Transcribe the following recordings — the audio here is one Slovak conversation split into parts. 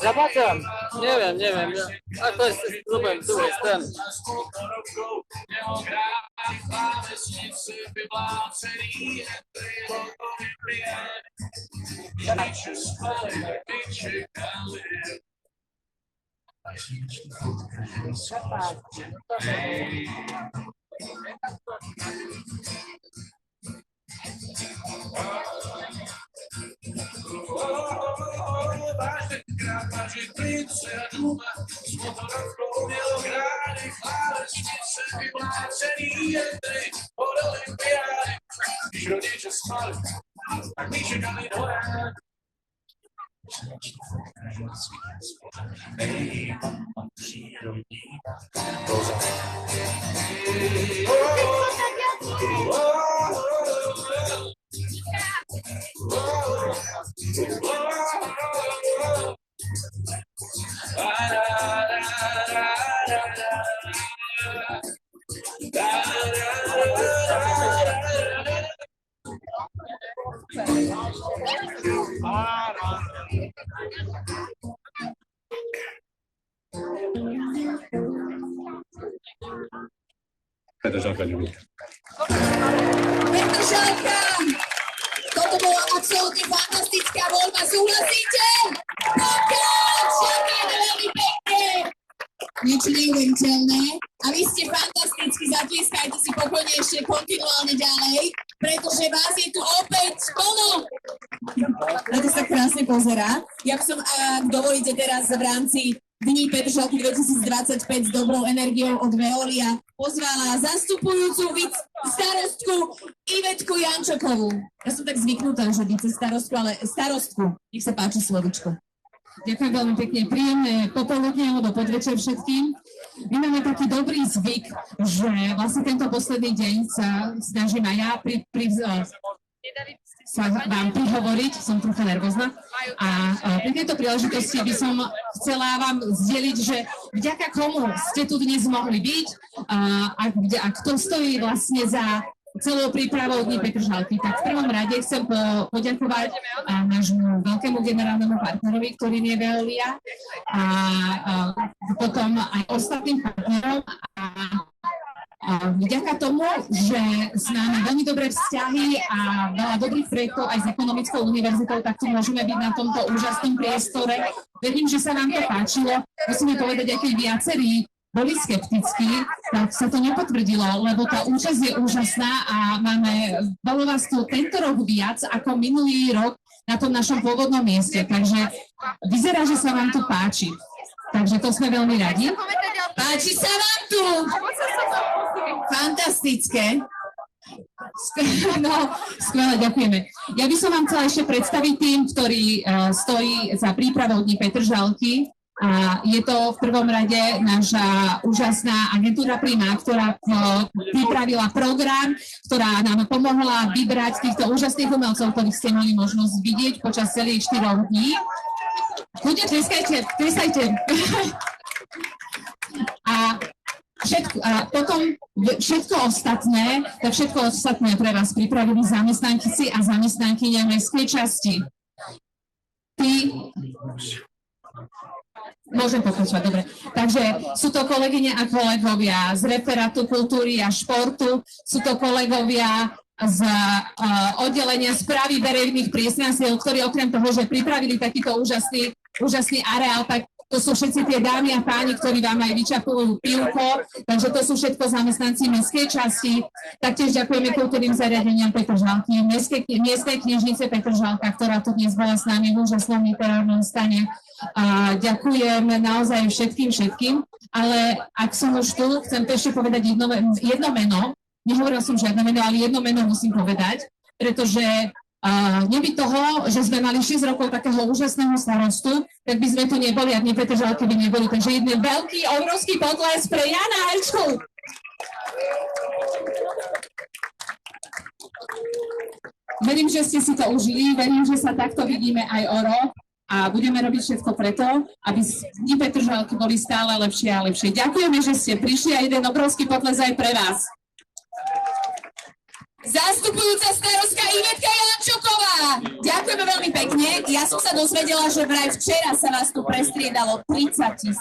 Zapatrzam, nie wiem, a to jest z klubem, tu jestem. Petržalka ľubí. Petržalka! Toto bola absolútne fantastická voľba, súhlasíte? Pokáč, ďakujeme veľmi pekne! Niečo neuveriteľné. A vy ste fantasticky, zatlieskajte si pokojne ešte kontinuálne ďalej, pretože vás je tu opäť plno. Na to sa krásne pozerá. Ja by som, ak dovolíte teraz v rámci Dní Petržalky 2025 s dobrou energiou od Veolia pozvala zastupujúcu starostku Ivetku Jančokovú. Ja som tak zvyknutá, že vicestarostku, ale starostku. Nech sa páči slovičko. Ďakujem veľmi pekne. Príjemné popoludne alebo podvečer všetkým. My máme taký dobrý zvyk, že vlastne tento posledný deň sa snažím aj ja sa vám prihovoriť, som trocha nervózna. A pri tejto príležitosti by som chcela vám zdieľiť, že vďaka komu ste tu dnes mohli byť a kto stojí vlastne za celou prípravou Dní Petržalky. Tak v prvom rade chcem poďakovať nášmu veľkému generálnemu partnerovi, ktorým je Veolia, a potom aj ostatným partnerom a vďaka tomu, že máme veľmi dobré vzťahy a veľa dobrých projektov aj s ekonomickou univerzitou, tak tu môžeme byť na tomto úžasnom priestore. Verím, že sa vám to páčilo. Musíme povedať, aj keď viacerí boli skeptickí, tak sa to nepotvrdilo, lebo tá účasť je úžasná a bolo vás tu tento rok viac ako minulý rok na tom našom pôvodnom mieste. Takže vyzerá, že sa vám to páči. Takže to sme veľmi radi. Páči sa vám tu? Fantastické. No, skvelé, ďakujeme. Ja by som vám chcela ešte predstaviť tým, ktorý stojí za prípravou Dní Petržalky. A je to v prvom rade naša úžasná agentúra Prima, ktorá pripravila program, ktorá nám pomohla vybrať týchto úžasných umelcov, ktorých ste mali možnosť vidieť počas celých 4 dní. Ľudia, tleskajte. A potom všetko ostatné pre vás pripravili zamestnanci a zamestnankyne mestskej časti. Môžem pokračovať, dobre. Takže sú to kolegyne a kolegovia z referátu kultúry a športu, sú to kolegovia z oddelenia správy verejných priestranstiev, ktorí okrem toho, že pripravili takýto úžasný areál, tak to sú všetci tie dámy a páni, ktorí vám aj vyčapujú pivko, takže to sú všetko zamestnanci mestskej časti. Taktiež ďakujeme kultúrnym zariadeniam Petržalky, miestnej knižnice Petržalka, ktorá tu dnes bola s nami v úžasnom literárnom stane. A ďakujem naozaj všetkým, ale ak som už tu, chcem to ešte povedať jedno meno, nehovorila som žiadne meno, ale jedno meno musím povedať, pretože neby toho, že sme mali 6 rokov takého úžasného starostu, tak by sme tu neboli, ak nie Petržalky by neboli. Takže jeden veľký, obrovský potlesk pre Jana Hajčku. Verím, že ste si to užili, verím, že sa takto vidíme aj o rok a budeme robiť všetko preto, aby Dni Petržalky boli stále lepšie a lepšie. Ďakujeme, že ste prišli a jeden obrovský potlesk aj pre vás. Zastupujúca starostka Ivetka Jančuková. Ďakujeme veľmi pekne. Ja som sa dozvedela, že vraj včera sa vás tu prestriedalo 30 000.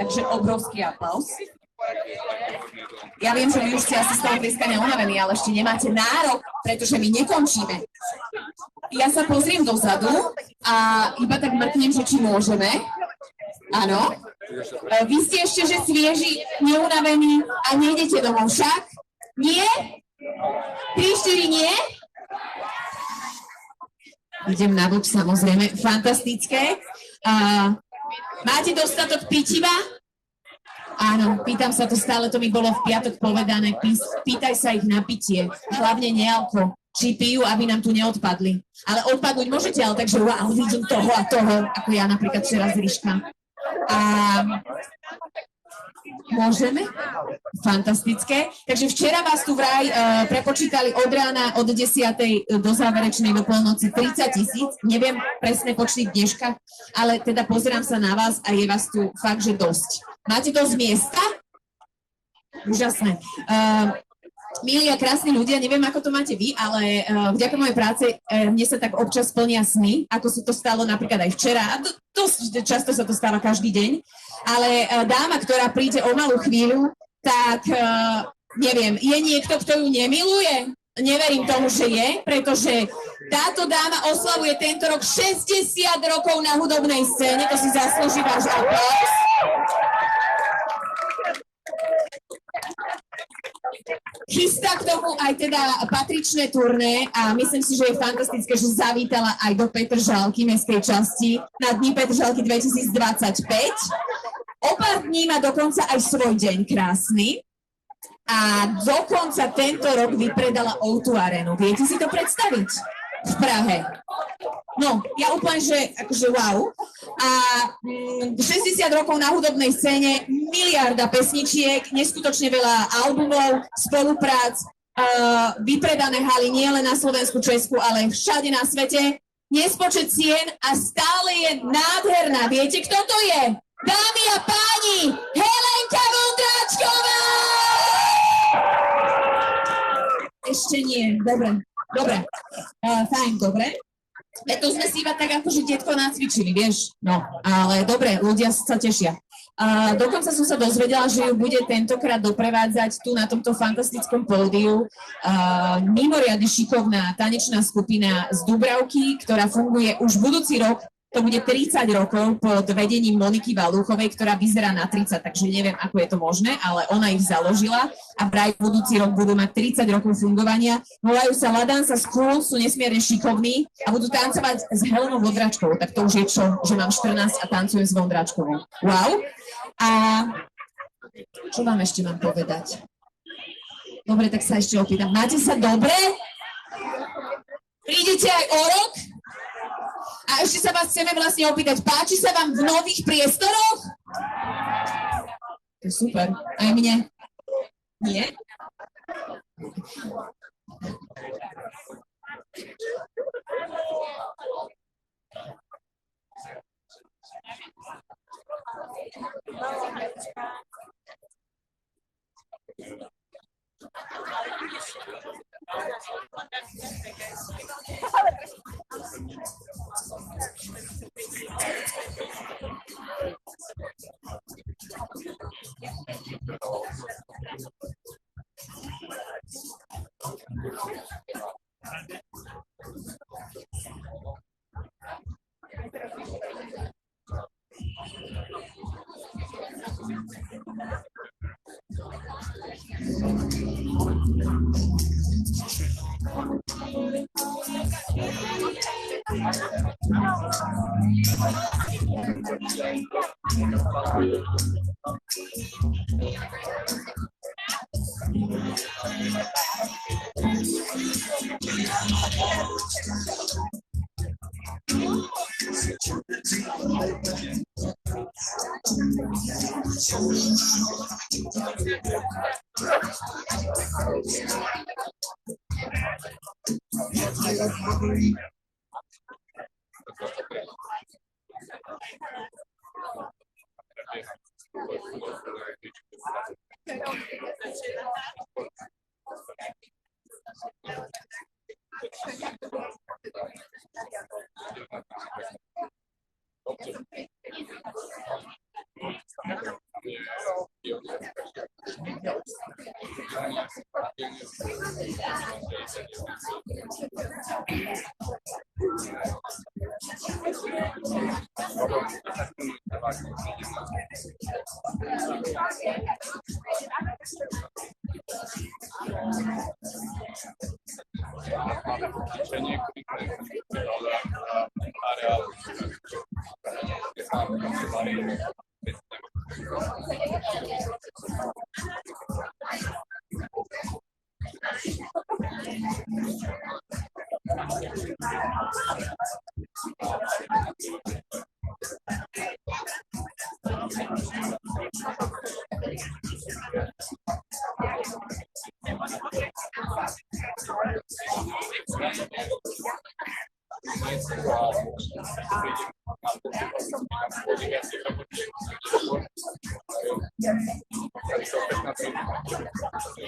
Takže obrovský aplaus. Ja viem, že vy už ste asi z toho tlieskania unavení, ale ešte nemáte nárok, pretože my nekončíme. Ja sa pozriem dozadu a iba tak mrknem, že či môžeme. Áno. Vy ste ešte, že svieži, neunavení a nejdete domov však? Nie? 3-4 nie? Idem na boč, samozrejme. Fantastické. Máte dostatok pítiva? Áno, pýtam sa to stále, to mi bolo v piatok povedané. Pýtaj sa ich na pitie, hlavne nealko. Či pijú, aby nám tu neodpadli. Ale odpadnúť môžete, ale takže wow, vidím toho a toho, ako ja napríklad včera z Ryška. Môžeme? Fantastické. Takže včera vás tu vraj prepočítali od rána od 10:00 do záverečnej do polnoci 30 000. Neviem presné počty dneška, ale teda pozerám sa na vás a je vás tu fakt, že dosť. Máte dosť miesta? Úžasné. Milí a krásni ľudia, neviem, ako to máte vy, ale vďaka mojej práce mne sa tak občas plnia sny, ako sa to stalo napríklad aj včera. A dosť často sa to stáva každý deň. Ale dáma, ktorá príde o malú chvíľu, tak neviem, je niekto, kto ju nemiluje? Neverím tomu, že je, pretože táto dáma oslavuje tento rok 60 rokov na hudobnej scéne, to si zaslúži váš aplaus. Chystá k tomu aj teda patričné turné a myslím si, že je fantastické, že zavítala aj do Petržalky mestskej časti na Dni Petržalky 2025. O pár dní má dokonca aj svoj deň krásny a dokonca tento rok vypredala O2 Arenu. Viete si to predstaviť? V Prahe. No, ja úplne, že akože wow. A 60 rokov na hudobnej scéne, miliarda pesničiek, neskutočne veľa albumov, spoluprác, vypredané haly nie len na Slovensku, Česku, ale všade na svete. Nespočet cien a stále je nádherná. Viete, kto to je? Dámy a páni, Helenka Vondráčková! Ešte nie, dobre. Fajn, dobre. To sme si iba tak akože detko nacvičili, vieš? No, ale dobre, ľudia sa tešia. Dokonca som sa dozvedela, že ju bude tentokrát doprevádzať tu na tomto fantastickom pódiu mimoriadne šikovná tanečná skupina z Dubravky, ktorá funguje už budúci rok. To bude 30 rokov pod vedením Moniky Valúchovej, ktorá vyzerá na 30, takže neviem, ako je to možné, ale ona ich založila a vraj budúci rok budú mať 30 rokov fungovania. Volajú sa Ladansa School, sú nesmierne šikovní a budú tancovať s Helenou Vondráčkovou. Tak to už je čo, že mám 14 a tancujem s Vondráčkovou. Wow. A čo vám ešte mám povedať? Dobre, tak sa ešte opýtam. Máte sa dobre? Prídete aj o rok? A ešte sa vás chceme vlastne opýtať, páči sa vám v nových priestoroch? To je super. Aj mne. Nie?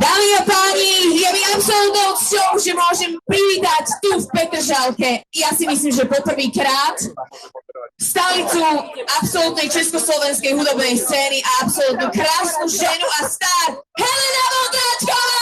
Dámy a páni, je mi absolútnou cťou, že môžem privítať tu v Petržalke, ja si myslím, že poprvýkrát, stolicu absolútnej československej hudobnej scény a absolútnu krásnu ženu a star Helena Vondráčková!